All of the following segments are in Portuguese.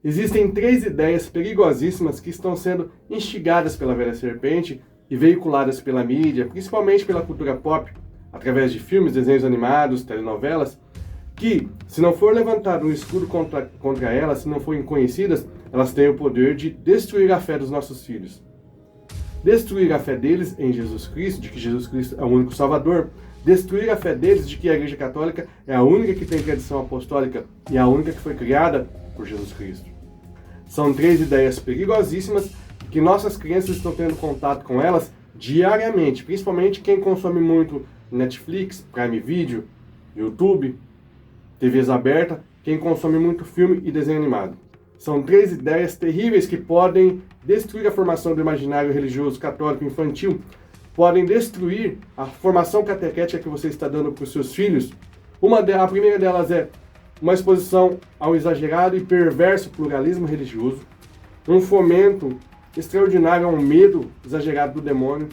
Existem três ideias perigosíssimas que estão sendo instigadas pela velha serpente e veiculadas pela mídia, principalmente pela cultura pop, através de filmes, desenhos animados, telenovelas, que, se não for levantado um escudo contra elas, se não forem conhecidas, elas têm o poder de destruir a fé dos nossos filhos. Destruir a fé deles em Jesus Cristo, de que Jesus Cristo é o único Salvador. Destruir a fé deles de que a Igreja Católica é a única que tem tradição apostólica e a única que foi criada por Jesus Cristo. São três ideias perigosíssimas que nossas crianças estão tendo contato com elas diariamente, principalmente quem consome muito Netflix, Prime Video, YouTube, TVs abertas, quem consome muito filme e desenho animado. São três ideias terríveis que podem destruir a formação do imaginário religioso católico infantil, podem destruir a formação catequética que você está dando para os seus filhos. A primeira delas é uma exposição ao exagerado e perverso pluralismo religioso, um fomento extraordinário ao medo exagerado do demônio.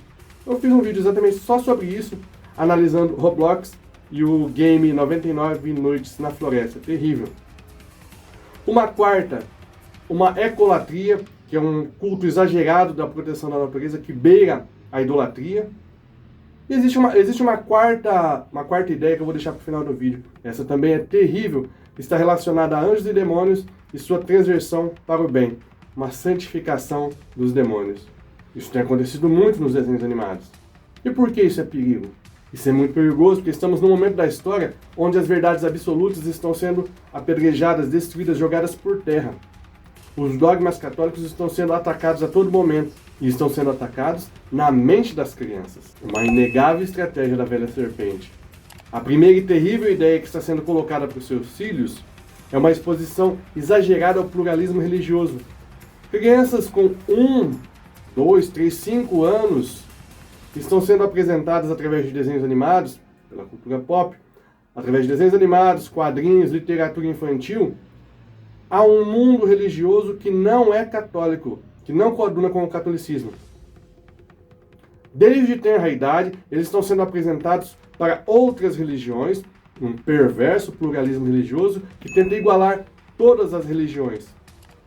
Eu fiz um vídeo exatamente só sobre isso, analisando Roblox e o game 99 Noites na Floresta. Terrível. Uma quarta, uma ecolatria, que é um culto exagerado da proteção da natureza que beira a idolatria. E existe uma quarta ideia que eu vou deixar para o final do vídeo. Essa também é terrível, está relacionada a anjos e demônios e sua transversão para o bem, uma santificação dos demônios. Isso tem acontecido muito nos desenhos animados. E por que isso é perigo? Isso é muito perigoso porque estamos num momento da história onde as verdades absolutas estão sendo apedrejadas, destruídas, jogadas por terra. Os dogmas católicos estão sendo atacados a todo momento e estão sendo atacados na mente das crianças. Uma inegável estratégia da velha serpente. A primeira e terrível ideia que está sendo colocada para os seus filhos é uma exposição exagerada ao pluralismo religioso. Crianças com 1, 2, 3, 5 anos estão sendo apresentadas através de desenhos animados, pela cultura pop, através de desenhos animados, quadrinhos, literatura infantil, a um mundo religioso que não é católico, que não coaduna com o catolicismo. Desde tenra idade, eles estão sendo apresentados para outras religiões, um perverso pluralismo religioso que tenta igualar todas as religiões.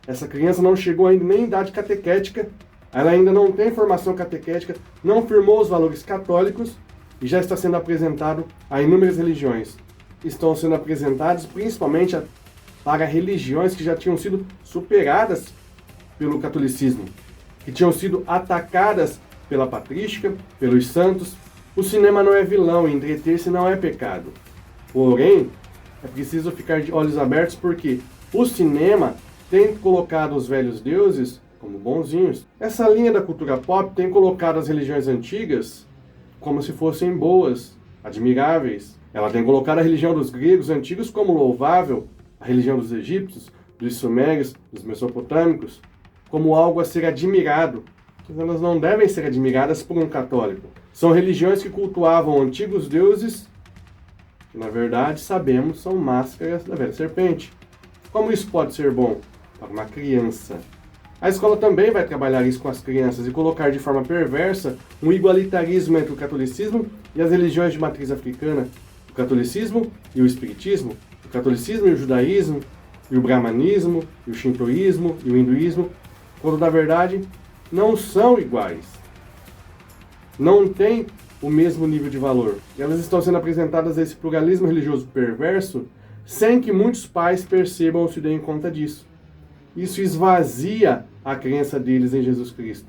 Essa criança não chegou ainda nem em idade catequética, ela ainda não tem formação catequética, não firmou os valores católicos e já está sendo apresentado a inúmeras religiões. Estão sendo apresentados principalmente para religiões que já tinham sido superadas pelo catolicismo, que tinham sido atacadas pela patrística, pelos santos. O cinema não é vilão, entreter-se não é pecado. Porém, é preciso ficar de olhos abertos porque o cinema tem colocado os velhos deuses como bonzinhos. Essa linha da cultura pop tem colocado as religiões antigas como se fossem boas, admiráveis. Ela tem colocado a religião dos gregos antigos como louvável, a religião dos egípcios, dos sumérios, dos mesopotâmicos, como algo a ser admirado. Mas elas não devem ser admiradas por um católico. São religiões que cultuavam antigos deuses, que na verdade sabemos são máscaras da velha serpente. Como isso pode ser bom para uma criança? A escola também vai trabalhar isso com as crianças e colocar de forma perversa um igualitarismo entre o catolicismo e as religiões de matriz africana, o catolicismo e o espiritismo, o catolicismo e o judaísmo, e o brahmanismo, e o shintoísmo, e o hinduísmo, quando na verdade não são iguais. Não têm o mesmo nível de valor. E elas estão sendo apresentadas a esse pluralismo religioso perverso sem que muitos pais percebam ou se deem conta disso. Isso esvazia a crença deles em Jesus Cristo.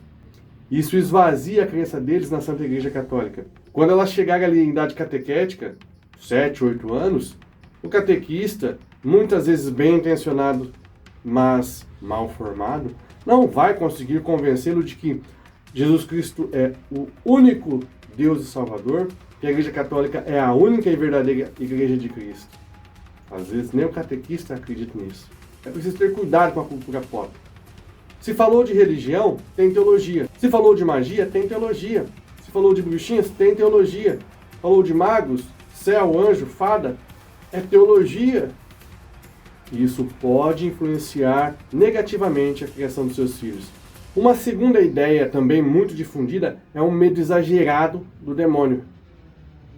Isso esvazia a crença deles na Santa Igreja Católica. Quando ela chegar ali em idade catequética, 7, 8 anos, o catequista, muitas vezes bem intencionado, mas mal formado, não vai conseguir convencê-lo de que Jesus Cristo é o único Deus e Salvador, que a Igreja Católica é a única e verdadeira Igreja de Cristo. Às vezes nem o catequista acredita nisso. É preciso ter cuidado com a cultura pop. Se falou de religião, tem teologia. Se falou de magia, tem teologia. Se falou de bruxinhas, tem teologia. Falou de magos, céu, anjo, fada, é teologia. E isso pode influenciar negativamente a criação dos seus filhos. Uma segunda ideia, também muito difundida, é um medo exagerado do demônio.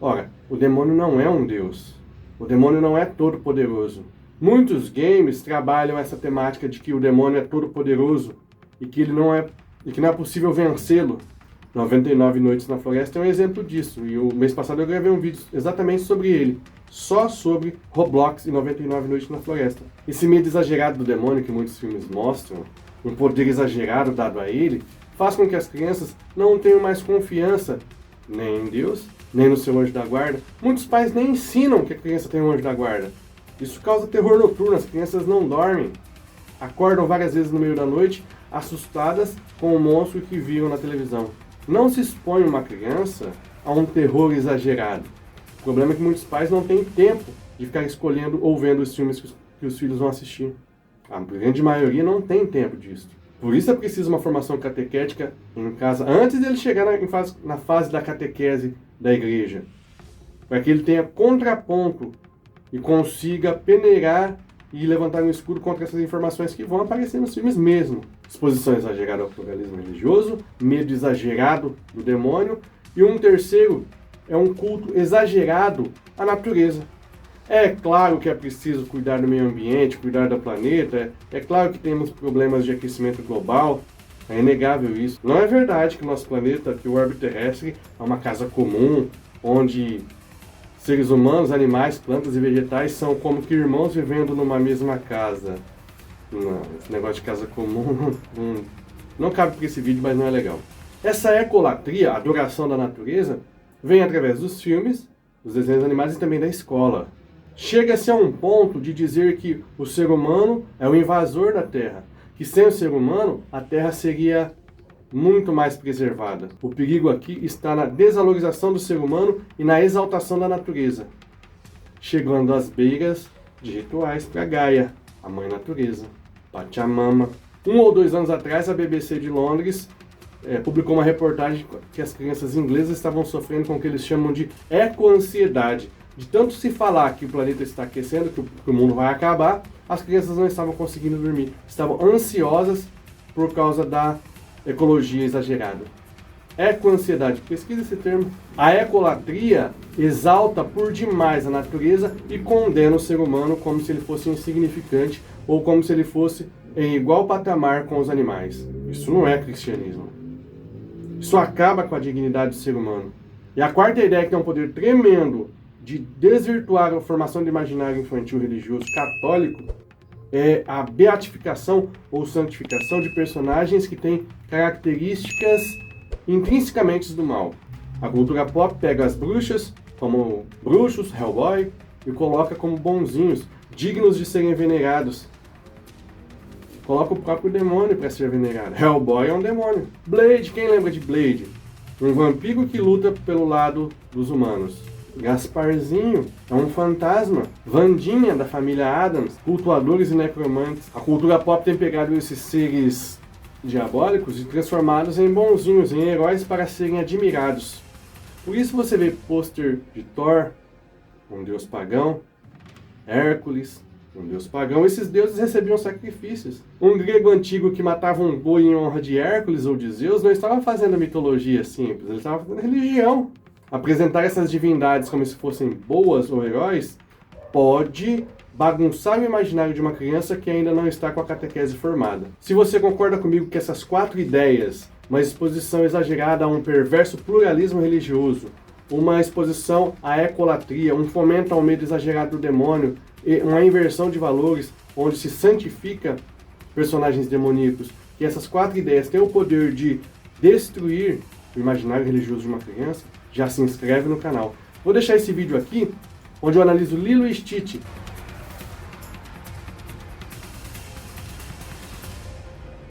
Ora, o demônio não é um Deus. O demônio não é todo poderoso. Muitos games trabalham essa temática de que o demônio é todo poderoso e que não é possível vencê-lo. 99 Noites na Floresta é um exemplo disso, e o mês passado eu gravei um vídeo exatamente sobre ele, só sobre Roblox e 99 Noites na Floresta. Esse medo exagerado do demônio que muitos filmes mostram, um poder exagerado dado a ele, faz com que as crianças não tenham mais confiança nem em Deus, nem no seu anjo da guarda. Muitos pais nem ensinam que a criança tem um anjo da guarda. Isso causa terror noturno, as crianças não dormem. Acordam várias vezes no meio da noite, assustadas com o monstro que viram na televisão. Não se expõe uma criança a um terror exagerado. O problema é que muitos pais não têm tempo de ficar escolhendo ou vendo os filmes que os filhos vão assistir. A grande maioria não tem tempo disso. Por isso é preciso uma formação catequética em casa, antes dele chegar na fase da catequese da igreja. Para que ele tenha contraponto e consiga peneirar e levantar um escudo contra essas informações que vão aparecer nos filmes mesmo. Exposição exagerada ao pluralismo religioso, medo exagerado do demônio, e um terceiro é um culto exagerado à natureza. É claro que é preciso cuidar do meio ambiente, cuidar do planeta, é claro que temos problemas de aquecimento global, é inegável isso. Não é verdade que o nosso planeta, que o orbe terrestre, é uma casa comum, onde seres humanos, animais, plantas e vegetais são como que irmãos vivendo numa mesma casa. Não, esse negócio de casa comum não cabe para esse vídeo, mas não é legal. Essa ecolatria, a adoração da natureza, vem através dos filmes, dos desenhos animados e também da escola. Chega-se a um ponto de dizer que o ser humano é o invasor da Terra, que sem o ser humano a Terra seria muito mais preservada. O perigo aqui está na desvalorização do ser humano e na exaltação da natureza, chegando às beiras de rituais para Gaia, a mãe natureza, Pachamama. 1 ou 2 anos atrás, a BBC de Londres publicou uma reportagem que as crianças inglesas estavam sofrendo com o que eles chamam de ecoansiedade. De tanto se falar que o planeta está aquecendo, que o mundo vai acabar, as crianças não estavam conseguindo dormir. Estavam ansiosas por causa da ecologia exagerada. Ecoansiedade, pesquisa esse termo. A ecolatria exalta por demais a natureza e condena o ser humano como se ele fosse insignificante ou como se ele fosse em igual patamar com os animais. Isso não é cristianismo. Isso acaba com a dignidade do ser humano. E a quarta ideia, que tem um poder tremendo de desvirtuar a formação do imaginário infantil religioso católico, é a beatificação ou santificação de personagens que têm características intrinsecamente do mal. A cultura pop pega as bruxas, como bruxos, Hellboy, e coloca como bonzinhos, dignos de serem venerados. Coloca o próprio demônio para ser venerado. Hellboy é um demônio. Blade, quem lembra de Blade? Um vampiro que luta pelo lado dos humanos. Gasparzinho é um fantasma. Wandinha, da família Addams, cultuadores e necromantes. A cultura pop tem pegado esses seres diabólicos e transformados em bonzinhos, em heróis para serem admirados. Por isso você vê pôster de Thor, um deus pagão, Hércules, um deus pagão. Esses deuses recebiam sacrifícios. Um grego antigo que matava um boi em honra de Hércules ou de Zeus não estava fazendo mitologia simples, ele estava fazendo religião. Apresentar essas divindades como se fossem boas ou heróis pode bagunçar o imaginário de uma criança que ainda não está com a catequese formada. Se você concorda comigo que essas 4 ideias, uma exposição exagerada a um perverso pluralismo religioso, uma exposição à ecolatria, um fomento ao medo exagerado do demônio, e uma inversão de valores onde se santifica personagens demoníacos, que essas 4 ideias têm o poder de destruir o imaginário religioso de uma criança, já se inscreve no canal. Vou deixar esse vídeo aqui, onde eu analiso Lilo e Stitch,